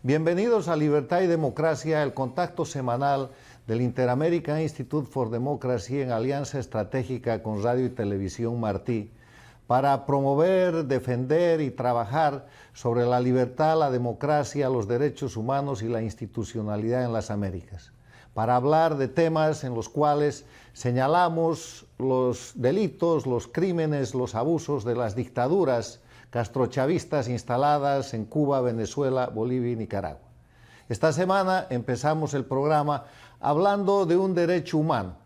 Bienvenidos a Libertad y Democracia, el contacto semanal del Inter-American Institute for Democracy en alianza estratégica con Radio y Televisión Martí, para promover, defender y trabajar sobre la libertad, la democracia, los derechos humanos y la institucionalidad en las Américas, para hablar de temas en los cuales señalamos los delitos, los crímenes, los abusos de las dictaduras castrochavistas instaladas en Cuba, Venezuela, Bolivia y Nicaragua. Esta semana empezamos el programa hablando de un derecho humano,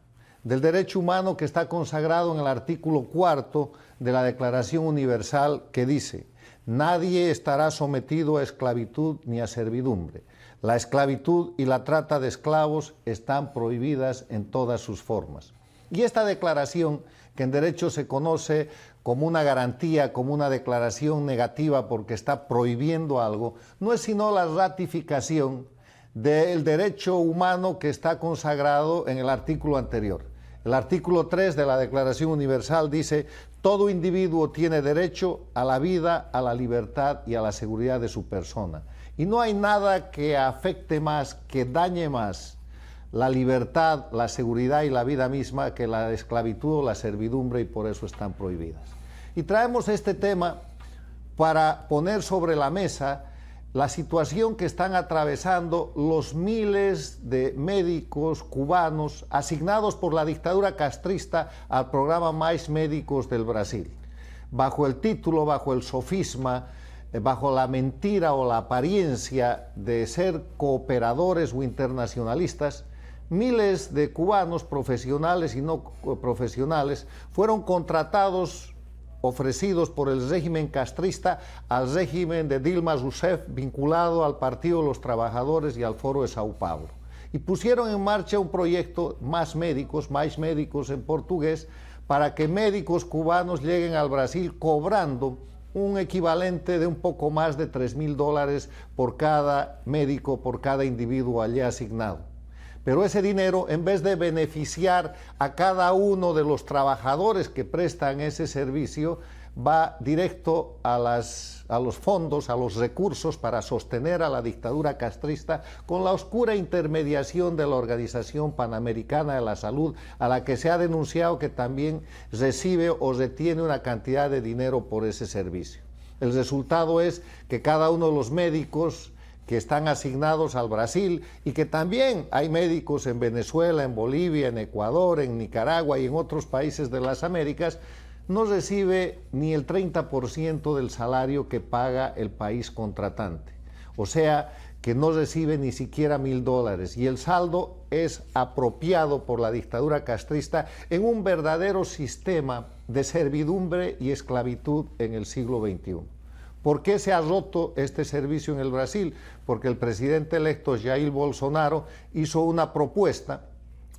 del derecho humano que está consagrado en el artículo 4 de la Declaración Universal, que dice: nadie estará sometido a esclavitud ni a servidumbre. La esclavitud y la trata de esclavos están prohibidas en todas sus formas. Y esta declaración, que en derecho se conoce como una garantía, como una declaración negativa porque está prohibiendo algo, no es sino la ratificación del derecho humano que está consagrado en el artículo anterior. El artículo 3 de la Declaración Universal dice: todo individuo tiene derecho a la vida, a la libertad y a la seguridad de su persona. Y no hay nada que afecte más, que dañe más la libertad, la seguridad y la vida misma que la esclavitud o la servidumbre, y por eso están prohibidas. Y traemos este tema para poner sobre la mesa la situación que están atravesando los miles de médicos cubanos asignados por la dictadura castrista al programa Mais Médicos del Brasil, bajo el título, bajo el sofisma, bajo la mentira o la apariencia de ser cooperadores o internacionalistas. Miles de cubanos profesionales y no profesionales fueron contratados, ofrecidos por el régimen castrista al régimen de Dilma Rousseff, vinculado al Partido de los Trabajadores y al Foro de Sao Paulo. Y pusieron en marcha un proyecto Mais Médicos en portugués, para que médicos cubanos lleguen al Brasil cobrando un equivalente de un poco más de $3.000 por cada médico, por cada individuo allí asignado. Pero ese dinero, en vez de beneficiar a cada uno de los trabajadores que prestan ese servicio, va directo a los fondos, a los recursos para sostener a la dictadura castrista, con la oscura intermediación de la Organización Panamericana de la Salud, a la que se ha denunciado que también recibe o retiene una cantidad de dinero por ese servicio. El resultado es que cada uno de los médicos que están asignados al Brasil, y que también hay médicos en Venezuela, en Bolivia, en Ecuador, en Nicaragua y en otros países de las Américas, no recibe ni el 30% del salario que paga el país contratante. O sea, que no recibe ni siquiera $1.000, y el saldo es apropiado por la dictadura castrista en un verdadero sistema de servidumbre y esclavitud en el siglo XXI. ¿Por qué se ha roto este servicio en el Brasil? Porque el presidente electo Jair Bolsonaro hizo una propuesta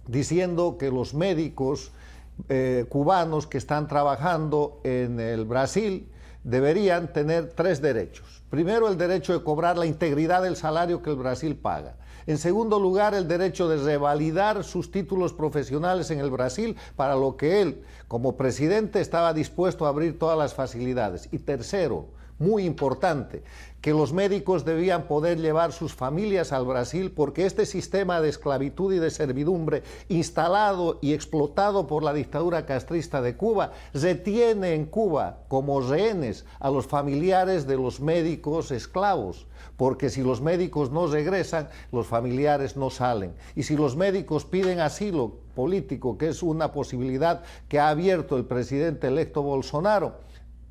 diciendo que los médicos cubanos que están trabajando en el Brasil deberían tener 3 derechos. Primero, el derecho de cobrar la integridad del salario que el Brasil paga. En segundo lugar, el derecho de revalidar sus títulos profesionales en el Brasil, para lo que él, como presidente, estaba dispuesto a abrir todas las facilidades. Y tercero, muy importante, que los médicos debían poder llevar sus familias al Brasil, porque este sistema de esclavitud y de servidumbre instalado y explotado por la dictadura castrista de Cuba retiene en Cuba como rehenes a los familiares de los médicos esclavos, porque si los médicos no regresan, los familiares no salen. Y si los médicos piden asilo político, que es una posibilidad que ha abierto el presidente electo Bolsonaro,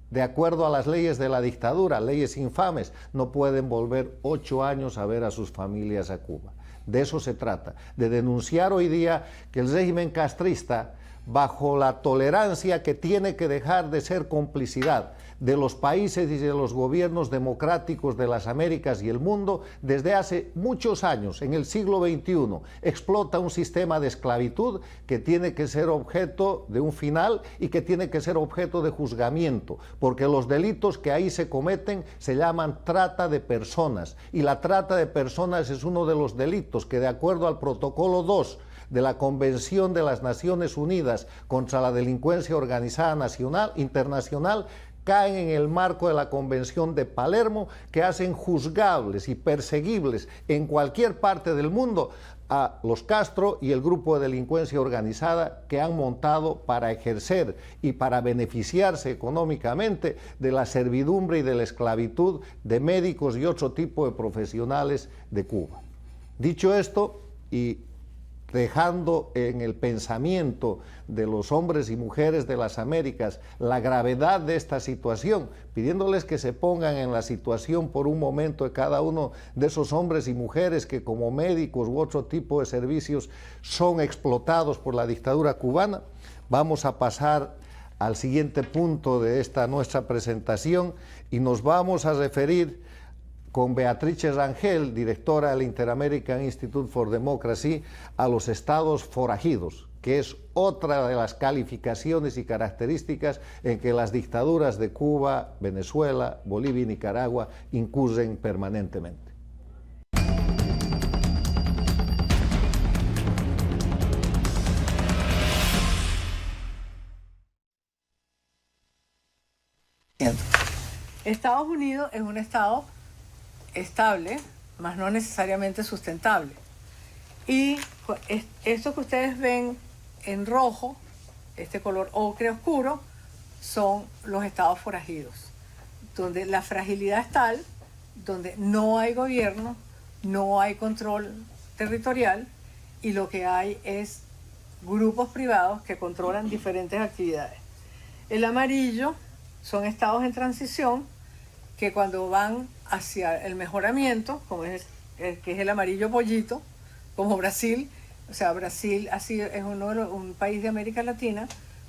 de acuerdo a las leyes de la dictadura, leyes infames, no pueden volver 8 años a ver a sus familias a Cuba. De eso se trata, de denunciar hoy día que el régimen castrista, bajo la tolerancia que tiene que dejar de ser complicidad de los países y de los gobiernos democráticos de las Américas y el mundo, desde hace muchos años, en el siglo XXI, explota un sistema de esclavitud que tiene que ser objeto de un final y que tiene que ser objeto de juzgamiento, porque los delitos que ahí se cometen se llaman trata de personas, y la trata de personas es uno de los delitos que, de acuerdo al protocolo 2 de la Convención de las Naciones Unidas contra la Delincuencia Organizada Internacional, caen en el marco de la Convención de Palermo, que hacen juzgables y perseguibles en cualquier parte del mundo a los Castro y el grupo de delincuencia organizada que han montado para ejercer y para beneficiarse económicamente de la servidumbre y de la esclavitud de médicos y otro tipo de profesionales de Cuba. Dicho esto, y dejando en el pensamiento de los hombres y mujeres de las Américas la gravedad de esta situación, pidiéndoles que se pongan en la situación por un momento de cada uno de esos hombres y mujeres que como médicos u otro tipo de servicios son explotados por la dictadura cubana, vamos a pasar al siguiente punto de esta nuestra presentación y nos vamos a referir con Beatrice Rangel, directora del Inter-American Institute for Democracy, a los estados forajidos, que es otra de las calificaciones y características en que las dictaduras de Cuba, Venezuela, Bolivia y Nicaragua incurren permanentemente. Estados Unidos es un estado estable, más no necesariamente sustentable. Y esto que ustedes ven en rojo, este color ocre oscuro, son los estados forajidos, donde la fragilidad es tal, donde no hay gobierno, no hay control territorial y lo que hay es grupos privados que controlan diferentes actividades. El amarillo son estados en transición que cuando van hacia el mejoramiento, como que es el amarillo pollito, como Brasil, o sea, Brasil es un país de América Latina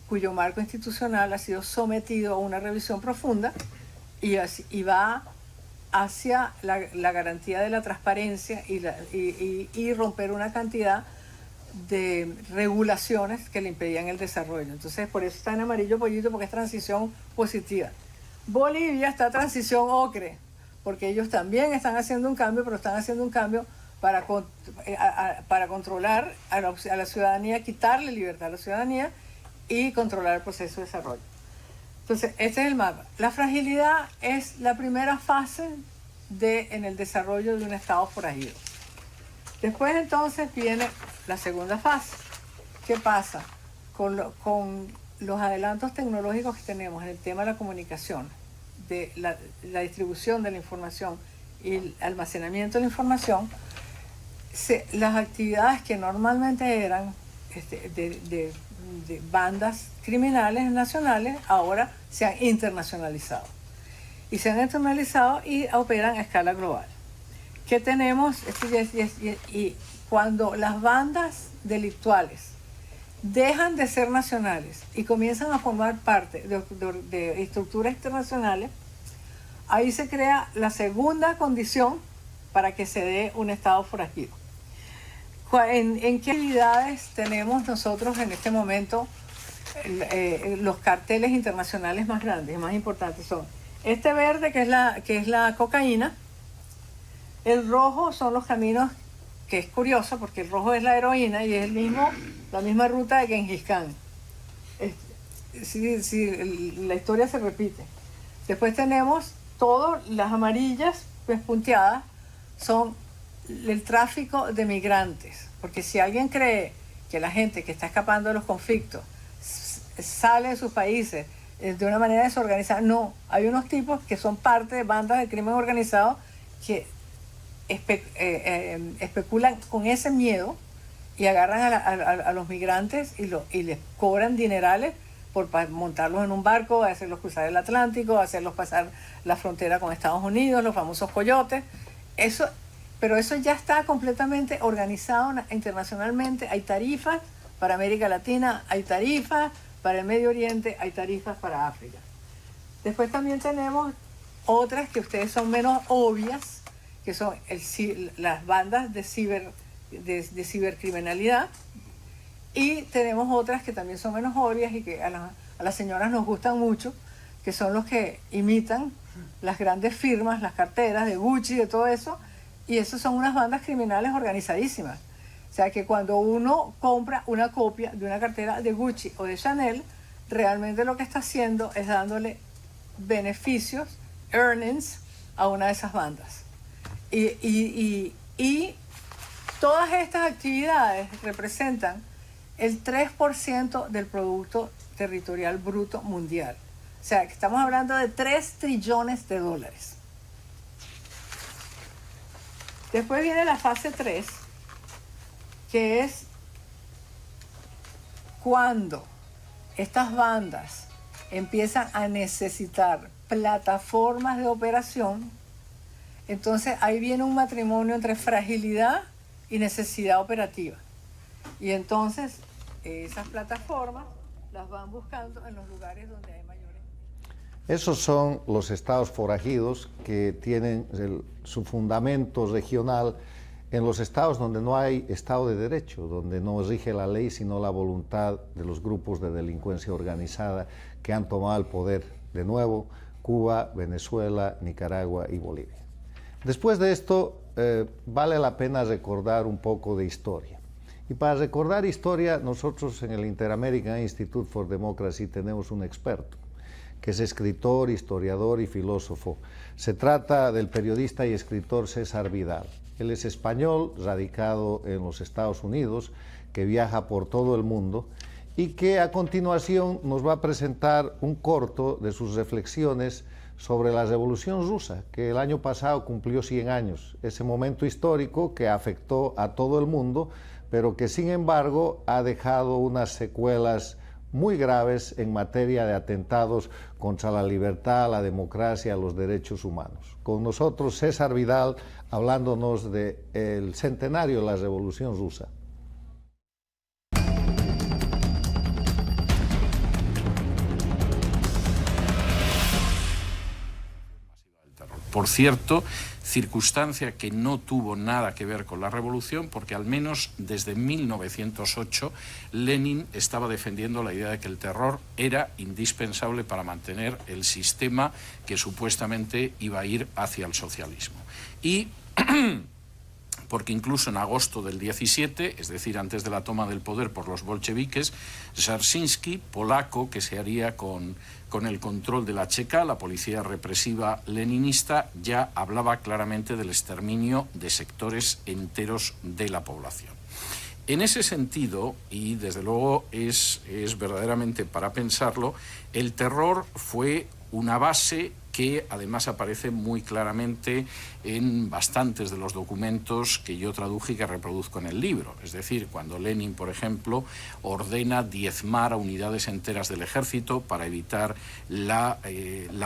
cuyo marco institucional ha sido sometido a una revisión profunda y va hacia la garantía de la transparencia y romper una cantidad de regulaciones que le impedían el desarrollo. Entonces, por eso está en amarillo pollito, porque es transición positiva. Bolivia está transición ocre, porque ellos también están haciendo un cambio, pero están haciendo un cambio para controlar a la ciudadanía, quitarle libertad a la ciudadanía y controlar el proceso de desarrollo. Entonces, este es el mapa. La fragilidad es la primera fase en el desarrollo de un estado forajido. Después entonces viene la segunda fase. ¿Qué pasa? Con los adelantos tecnológicos que tenemos en el tema de la comunicación, de la distribución de la información y el almacenamiento de la información, las actividades que normalmente eran de bandas criminales nacionales ahora se han internacionalizado. Y se han internacionalizado y operan a escala global. ¿Qué tenemos? Y cuando las bandas delictuales dejan de ser nacionales y comienzan a formar parte de estructuras internacionales, ahí se crea la segunda condición para que se dé un estado forajido. ¿En qué actividades tenemos nosotros en este momento los carteles internacionales más grandes y más importantes? Son este verde, que es la cocaína. El rojo son los caminos, que es curioso porque el rojo es la heroína y es la misma ruta de Gengis Khan. La historia se repite. Después tenemos todas las amarillas, pues punteadas, son el tráfico de migrantes. Porque si alguien cree que la gente que está escapando de los conflictos sale de sus países de una manera desorganizada, no. Hay unos tipos que son parte de bandas de crimen organizado que especulan con ese miedo y agarran a los migrantes y les cobran dinerales por montarlos en un barco, hacerlos cruzar el Atlántico, hacerlos pasar la frontera con Estados Unidos, los famosos coyotes. Pero eso ya está completamente organizado internacionalmente. Hay tarifas para América Latina, hay tarifas para el Medio Oriente, hay tarifas para África. Después también tenemos otras que ustedes son menos obvias, que son las bandas de cibercriminalidad, y tenemos otras que también son menos obvias y que a las señoras nos gustan mucho, que son los que imitan las grandes firmas, las carteras de Gucci, de todo eso, y esas son unas bandas criminales organizadísimas. O sea que cuando uno compra una copia de una cartera de Gucci o de Chanel, realmente lo que está haciendo es dándole beneficios, earnings, a una de esas bandas. Y todas estas actividades representan el 3% del Producto Territorial Bruto Mundial. O sea, que estamos hablando de 3 trillones de dólares. Después viene la fase 3, que es cuando estas bandas empiezan a necesitar plataformas de operación. Entonces ahí viene un matrimonio entre fragilidad y necesidad operativa. Y entonces esas plataformas las van buscando en los lugares donde hay mayores. Esos son los estados forajidos que tienen su fundamento regional en los estados donde no hay Estado de Derecho, donde no rige la ley sino la voluntad de los grupos de delincuencia organizada que han tomado el poder de nuevo: Cuba, Venezuela, Nicaragua y Bolivia. Después de esto, vale la pena recordar un poco de historia. Y para recordar historia, nosotros en el Inter-American Institute for Democracy tenemos un experto, que es escritor, historiador y filósofo. Se trata del periodista y escritor César Vidal. Él es español, radicado en los Estados Unidos, que viaja por todo el mundo y que a continuación nos va a presentar un corto de sus reflexiones sobre la Revolución Rusa, que el año pasado cumplió 100 años, ese momento histórico que afectó a todo el mundo, pero que sin embargo ha dejado unas secuelas muy graves en materia de atentados contra la libertad, la democracia, los derechos humanos. Con nosotros César Vidal, hablándonos del centenario de la Revolución Rusa. Por cierto, circunstancia que no tuvo nada que ver con la revolución, porque al menos desde 1908 Lenin estaba defendiendo la idea de que el terror era indispensable para mantener el sistema que supuestamente iba a ir hacia el socialismo. Y porque incluso en agosto del 17, es decir, antes de la toma del poder por los bolcheviques, Dzerzhinsky, polaco, que se haría con el control de la CK, la policía represiva leninista, ya hablaba claramente del exterminio de sectores enteros de la población. En ese sentido, y desde luego es verdaderamente para pensarlo, el terror fue una base que además aparece muy claramente en bastantes de los documentos que yo traduje y que reproduzco en el libro. Es decir, cuando Lenin, por ejemplo, ordena diezmar a unidades enteras del ejército para evitar la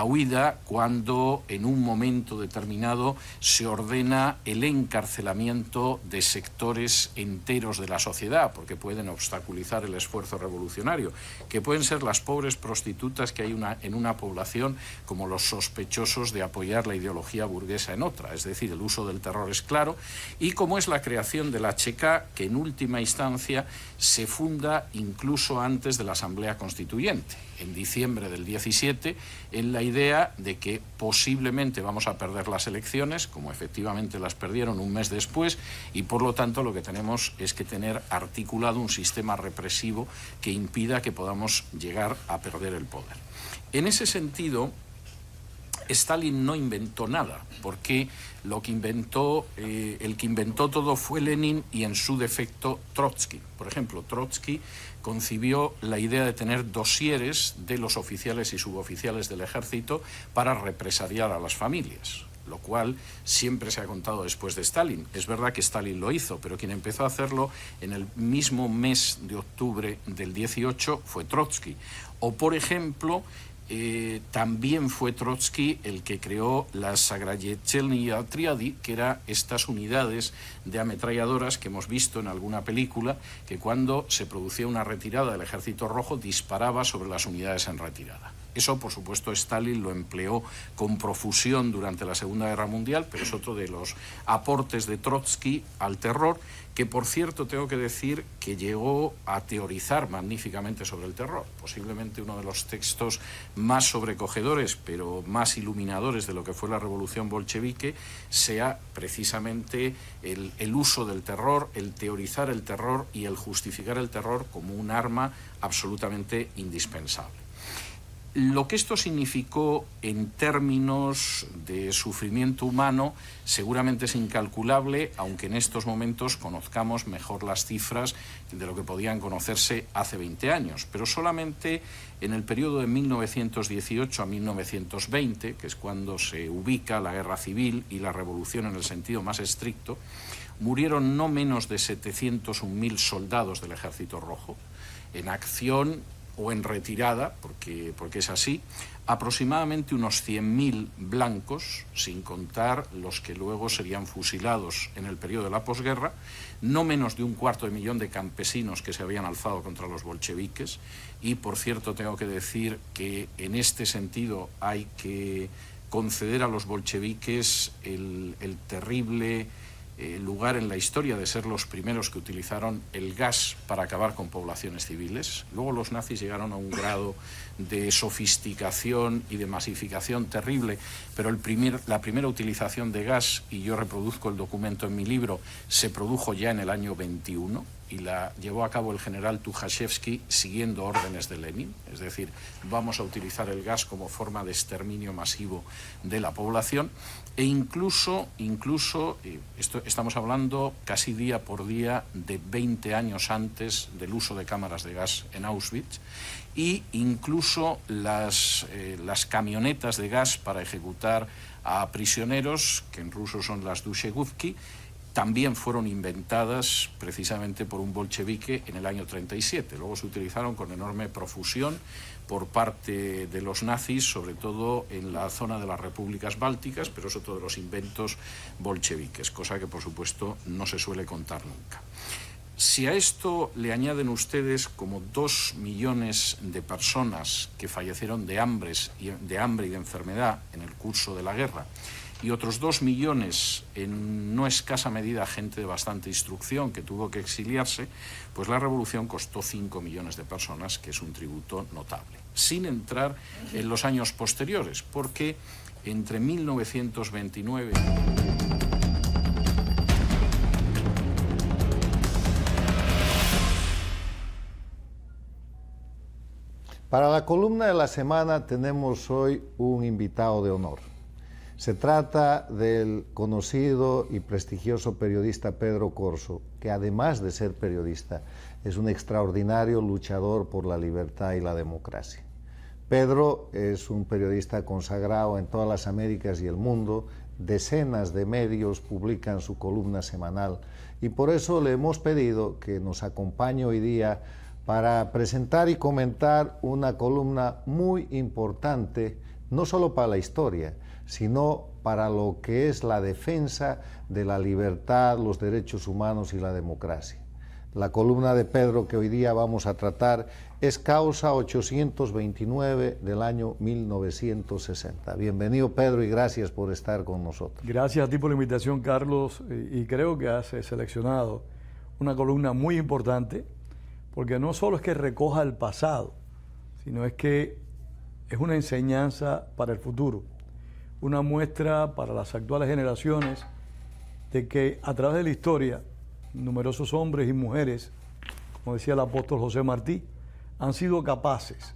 huida, cuando en un momento determinado se ordena el encarcelamiento de sectores enteros de la sociedad, porque pueden obstaculizar el esfuerzo revolucionario, que pueden ser las pobres prostitutas que hay en una población, como los sospechosos de apoyar la ideología burguesa en otra. Es decir, el uso del terror es claro, y como es la creación de la CK, que en última instancia se funda incluso antes de la Asamblea Constituyente, en diciembre del 17, en la idea de que posiblemente vamos a perder las elecciones, como efectivamente las perdieron un mes después, y por lo tanto lo que tenemos es que tener articulado un sistema represivo que impida que podamos llegar a perder el poder. En ese sentido, Stalin no inventó nada, porque el que inventó todo fue Lenin y en su defecto Trotsky. Por ejemplo, Trotsky concibió la idea de tener dosieres de los oficiales y suboficiales del ejército para represaliar a las familias, lo cual siempre se ha contado después de Stalin. Es verdad que Stalin lo hizo, pero quien empezó a hacerlo en el mismo mes de octubre del 18 fue Trotsky. O, por ejemplo, también fue Trotsky el que creó las Sagrayechelnya Triadi, que eran estas unidades de ametralladoras que hemos visto en alguna película, que cuando se producía una retirada del Ejército Rojo disparaba sobre las unidades en retirada. Eso, por supuesto, Stalin lo empleó con profusión durante la Segunda Guerra Mundial, pero es otro de los aportes de Trotsky al terror, que, por cierto, tengo que decir que llegó a teorizar magníficamente sobre el terror. Posiblemente uno de los textos más sobrecogedores, pero más iluminadores de lo que fue la revolución bolchevique, sea precisamente el uso del terror, el teorizar el terror y el justificar el terror como un arma absolutamente indispensable. Lo que esto significó en términos de sufrimiento humano seguramente es incalculable, aunque en estos momentos conozcamos mejor las cifras de lo que podían conocerse hace 20 años. Pero solamente en el periodo de 1918 a 1920, que es cuando se ubica la guerra civil y la revolución en el sentido más estricto, murieron no menos de 701.000 soldados del Ejército Rojo, en acción o en retirada, porque es así, aproximadamente unos 100.000 blancos, sin contar los que luego serían fusilados en el periodo de la posguerra, no menos de 250.000 de campesinos que se habían alzado contra los bolcheviques, y por cierto tengo que decir que en este sentido hay que conceder a los bolcheviques el terrible lugar en la historia de ser los primeros que utilizaron el gas para acabar con poblaciones civiles. Luego los nazis llegaron a un grado de sofisticación y de masificación terrible, pero la primera utilización de gas, y yo reproduzco el documento en mi libro, se produjo ya en el año 21 y la llevó a cabo el general Tukhachevsky siguiendo órdenes de Lenin, es decir, vamos a utilizar el gas como forma de exterminio masivo de la población, e incluso estamos hablando casi día por día de 20 años antes del uso de cámaras de gas en Auschwitz, y incluso las camionetas de gas para ejecutar a prisioneros, que en ruso son las dusheguvki, también fueron inventadas precisamente por un bolchevique en el año 37. Luego se utilizaron con enorme profusión por parte de los nazis, sobre todo en la zona de las repúblicas bálticas, pero es otro de los inventos bolcheviques, cosa que por supuesto no se suele contar nunca. Si a esto le añaden ustedes como 2 millones de personas que fallecieron de hambre y de enfermedad en el curso de la guerra, y otros 2 millones, en no escasa medida gente de bastante instrucción que tuvo que exiliarse, pues la revolución costó 5 millones de personas, que es un tributo notable. Sin entrar en los años posteriores, porque entre 1929... Para la columna de la semana tenemos hoy un invitado de honor. Se trata del conocido y prestigioso periodista Pedro Corso, que además de ser periodista, es un extraordinario luchador por la libertad y la democracia. Pedro es un periodista consagrado en todas las Américas y el mundo. Decenas de medios publican su columna semanal y por eso le hemos pedido que nos acompañe hoy día para presentar y comentar una columna muy importante, no solo para la historia, sino para lo que es la defensa de la libertad, los derechos humanos y la democracia. La columna de Pedro que hoy día vamos a tratar es Causa 829 del año 1960. Bienvenido, Pedro, y gracias por estar con nosotros. Gracias a ti por la invitación, Carlos, y creo que has seleccionado una columna muy importante, porque no solo es que recoja el pasado, sino es que es una enseñanza para el futuro, una muestra para las actuales generaciones de que a través de la historia, numerosos hombres y mujeres, como decía el apóstol José Martí, han sido capaces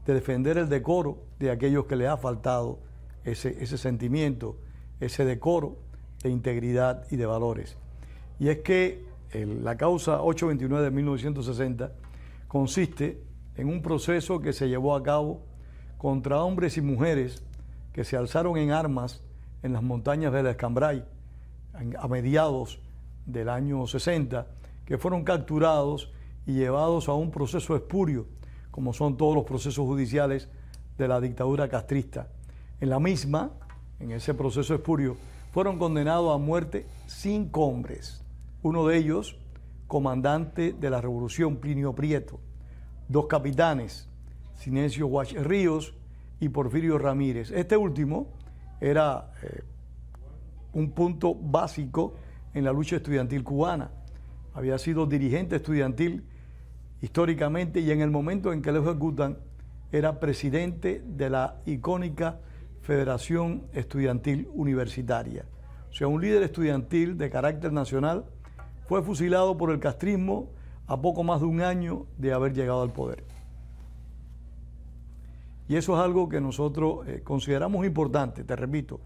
de defender el decoro de aquellos que les ha faltado ese sentimiento, ese decoro de integridad y de valores. Y es que la causa 829 de 1960 consiste en un proceso que se llevó a cabo contra hombres y mujeres que se alzaron en armas en las montañas del Escambray a mediados del año 60, que fueron capturados y llevados a un proceso espurio, como son todos los procesos judiciales de la dictadura castrista. En ese proceso espurio, fueron condenados a muerte 5 hombres. Uno de ellos, comandante de la Revolución, Plinio Prieto. 2 capitanes, Sinesio Guach Ríos y Porfirio Ramírez. Este último era un punto básico en la lucha estudiantil cubana. Había sido dirigente estudiantil históricamente y en el momento en que lo ejecutan era presidente de la icónica Federación Estudiantil Universitaria. O sea, un líder estudiantil de carácter nacional fue fusilado por el castrismo a poco más de un año de haber llegado al poder. Y eso es algo que nosotros consideramos importante, te repito,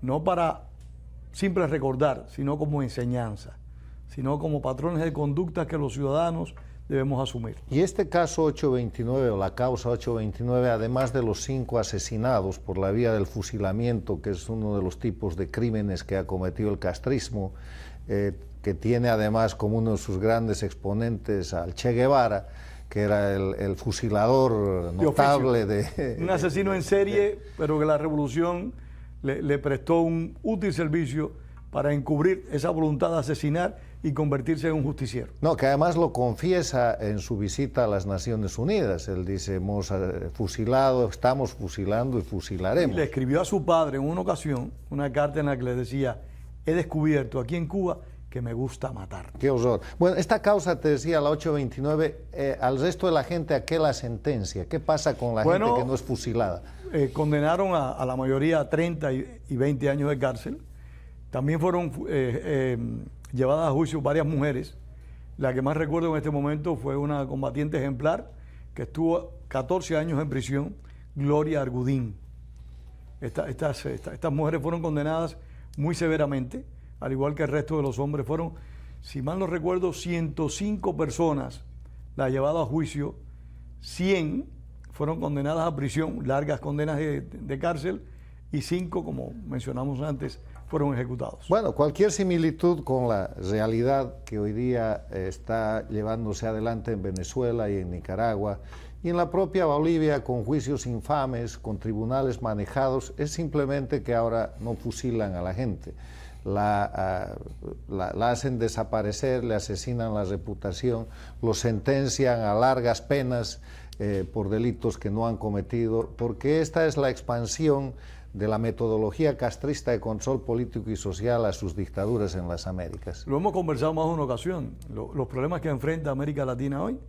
no para simple recordar, sino como enseñanza, sino como patrones de conducta que los ciudadanos debemos asumir. Y este caso 829 o la causa 829, además de los 5 asesinados por la vía del fusilamiento, que es uno de los tipos de crímenes que ha cometido el castrismo, que tiene además como uno de sus grandes exponentes al Che Guevara, que era el fusilador notable de... Un asesino en serie, pero que la revolución le prestó un útil servicio para encubrir esa voluntad de asesinar y convertirse en un justiciero. No, que además lo confiesa en su visita a las Naciones Unidas. Él dice, hemos fusilado, estamos fusilando y fusilaremos. Y le escribió a su padre en una ocasión una carta en la que le decía, he descubierto aquí en Cuba que me gusta matar. Qué horror. Bueno, esta causa, te decía, la 829, al resto de la gente, ¿a qué la sentencia? ¿Qué pasa con la gente que no es fusilada? Condenaron a la mayoría a 30 y 20 años de cárcel. También fueron llevadas a juicio varias mujeres. La que más recuerdo en este momento fue una combatiente ejemplar que estuvo 14 años en prisión, Gloria Argudín. Estas mujeres fueron condenadas muy severamente, al igual que el resto de los hombres. Fueron, si mal no recuerdo, 105 personas las llevadas a juicio, 100 fueron condenadas a prisión, largas condenas de cárcel, y 5, como mencionamos antes, fueron ejecutados. Bueno, cualquier similitud con la realidad que hoy día está llevándose adelante en Venezuela y en Nicaragua y en la propia Bolivia, con juicios infames, con tribunales manejados, es simplemente que ahora no fusilan a la gente. La hacen desaparecer, le asesinan la reputación, lo sentencian a largas penas por delitos que no han cometido, porque esta es la expansión de la metodología castrista de control político y social a sus dictaduras en las Américas. Lo hemos conversado más de una ocasión. Los problemas que enfrenta América Latina hoy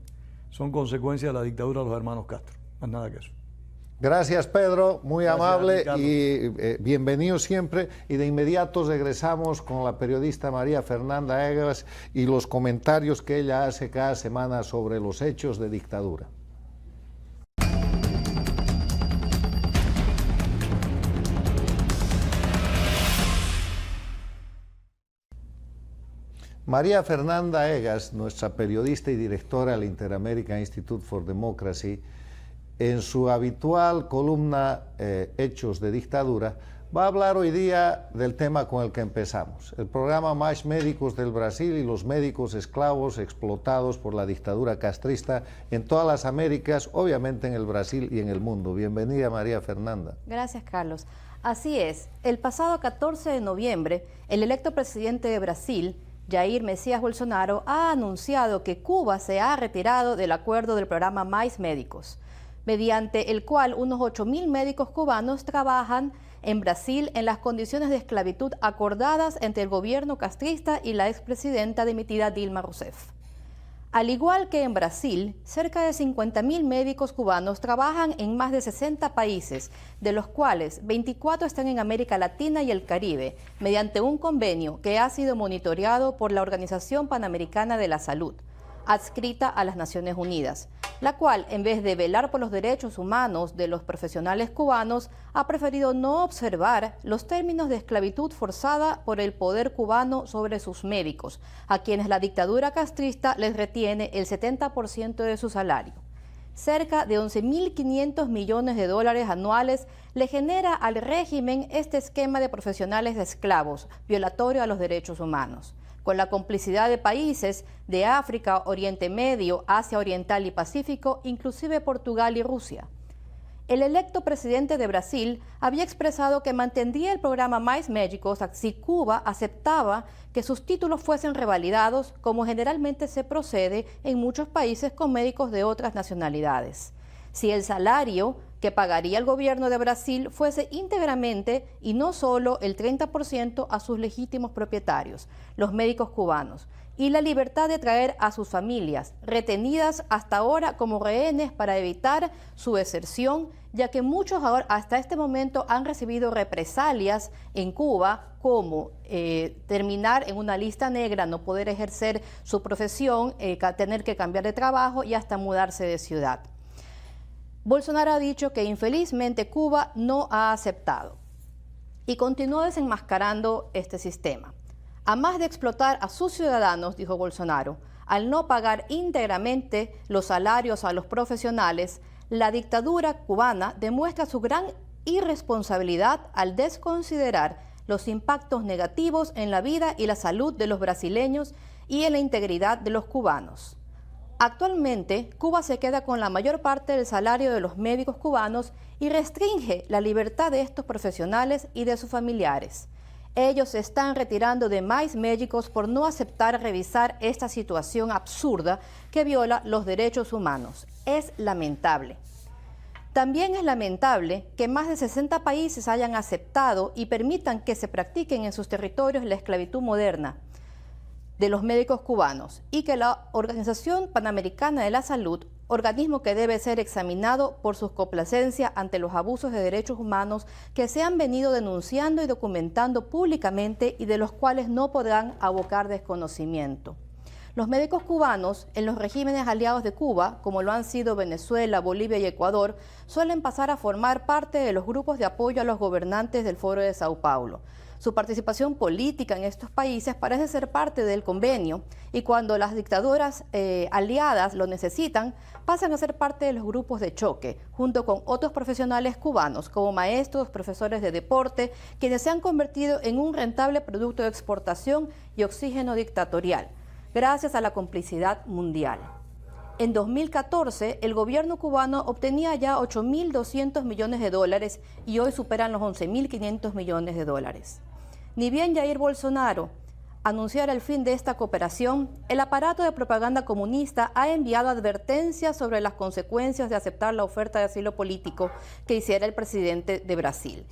son consecuencia de la dictadura de los hermanos Castro. Más nada que eso. Gracias, Pedro, muy amable y bienvenido siempre. Y de inmediato regresamos con la periodista María Fernanda Egas y los comentarios que ella hace cada semana sobre los hechos de dictadura. María Fernanda Egas, nuestra periodista y directora del Inter-American Institute for Democracy, en su habitual columna Hechos de Dictadura, va a hablar hoy día del tema con el que empezamos, el programa Mais Médicos del Brasil y los médicos esclavos explotados por la dictadura castrista en todas las Américas, obviamente en el Brasil y en el mundo. Bienvenida, María Fernanda. Gracias, Carlos. Así es, el pasado 14 de noviembre, el electo presidente de Brasil, Jair Messias Bolsonaro, ha anunciado que Cuba se ha retirado del acuerdo del programa Mais Médicos, mediante el cual unos 8.000 médicos cubanos trabajan en Brasil en las condiciones de esclavitud acordadas entre el gobierno castrista y la expresidenta dimitida Dilma Rousseff. Al igual que en Brasil, cerca de 50.000 médicos cubanos trabajan en más de 60 países, de los cuales 24 están en América Latina y el Caribe, mediante un convenio que ha sido monitoreado por la Organización Panamericana de la Salud, adscrita a las Naciones Unidas, la cual, en vez de velar por los derechos humanos de los profesionales cubanos, ha preferido no observar los términos de esclavitud forzada por el poder cubano sobre sus médicos, a quienes la dictadura castrista les retiene el 70% de su salario. Cerca de 11.500 millones de dólares anuales le genera al régimen este esquema de profesionales de esclavos, violatorio a los derechos humanos, con la complicidad de países de África, Oriente Medio, Asia Oriental y Pacífico, inclusive Portugal y Rusia. El electo presidente de Brasil había expresado que mantendría el programa Mais Médicos si Cuba aceptaba que sus títulos fuesen revalidados, como generalmente se procede en muchos países con médicos de otras nacionalidades. Si el salario que pagaría el gobierno de Brasil fuese íntegramente y no solo el 30% a sus legítimos propietarios, los médicos cubanos, y la libertad de traer a sus familias, retenidas hasta ahora como rehenes para evitar su deserción, ya que muchos ahora, hasta este momento han recibido represalias en Cuba, como terminar en una lista negra, no poder ejercer su profesión, tener que cambiar de trabajo y hasta mudarse de ciudad. Bolsonaro ha dicho que infelizmente Cuba no ha aceptado y continuó desenmascarando este sistema. A más de explotar a sus ciudadanos, dijo Bolsonaro, al no pagar íntegramente los salarios a los profesionales, la dictadura cubana demuestra su gran irresponsabilidad al desconsiderar los impactos negativos en la vida y la salud de los brasileños y en la integridad de los cubanos. Actualmente, Cuba se queda con la mayor parte del salario de los médicos cubanos y restringe la libertad de estos profesionales y de sus familiares. Ellos se están retirando de más médicos por no aceptar revisar esta situación absurda que viola los derechos humanos. Es lamentable. También es lamentable que más de 60 países hayan aceptado y permitan que se practiquen en sus territorios la esclavitud moderna de los médicos cubanos y que la Organización Panamericana de la Salud, organismo que debe ser examinado por su complacencia ante los abusos de derechos humanos que se han venido denunciando y documentando públicamente y de los cuales no podrán abocar desconocimiento. Los médicos cubanos en los regímenes aliados de Cuba, como lo han sido Venezuela, Bolivia y Ecuador, suelen pasar a formar parte de los grupos de apoyo a los gobernantes del Foro de Sao Paulo. Su participación política en estos países parece ser parte del convenio y cuando las dictaduras aliadas lo necesitan, pasan a ser parte de los grupos de choque, junto con otros profesionales cubanos, como maestros, profesores de deporte, quienes se han convertido en un rentable producto de exportación y oxígeno dictatorial, gracias a la complicidad mundial. En 2014, el gobierno cubano obtenía ya 8.200 millones de dólares y hoy superan los 11.500 millones de dólares. Ni bien Jair Bolsonaro anunciara el fin de esta cooperación, el aparato de propaganda comunista ha enviado advertencias sobre las consecuencias de aceptar la oferta de asilo político que hiciera el presidente de Brasil.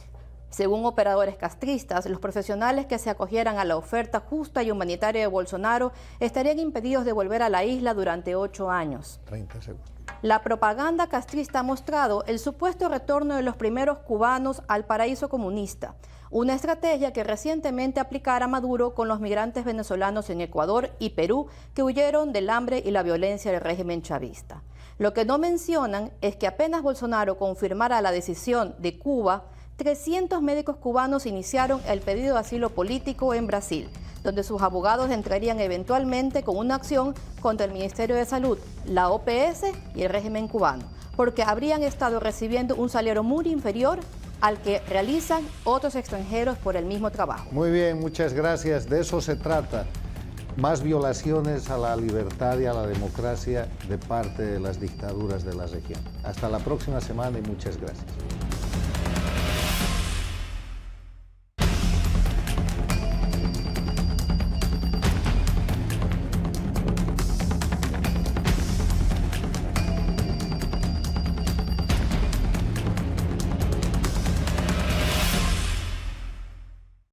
Según operadores castristas, los profesionales que se acogieran a la oferta justa y humanitaria de Bolsonaro estarían impedidos de volver a la isla durante 8 años. 30 segundos. La propaganda castrista ha mostrado el supuesto retorno de los primeros cubanos al paraíso comunista, una estrategia que recientemente aplicara Maduro con los migrantes venezolanos en Ecuador y Perú que huyeron del hambre y la violencia del régimen chavista. Lo que no mencionan es que apenas Bolsonaro confirmara la decisión de Cuba, 300 médicos cubanos iniciaron el pedido de asilo político en Brasil, donde sus abogados entrarían eventualmente con una acción contra el Ministerio de Salud, la OPS y el régimen cubano, porque habrían estado recibiendo un salario muy inferior al que realizan otros extranjeros por el mismo trabajo. Muy bien, muchas gracias. De eso se trata. Más violaciones a la libertad y a la democracia de parte de las dictaduras de la región. Hasta la próxima semana y muchas gracias.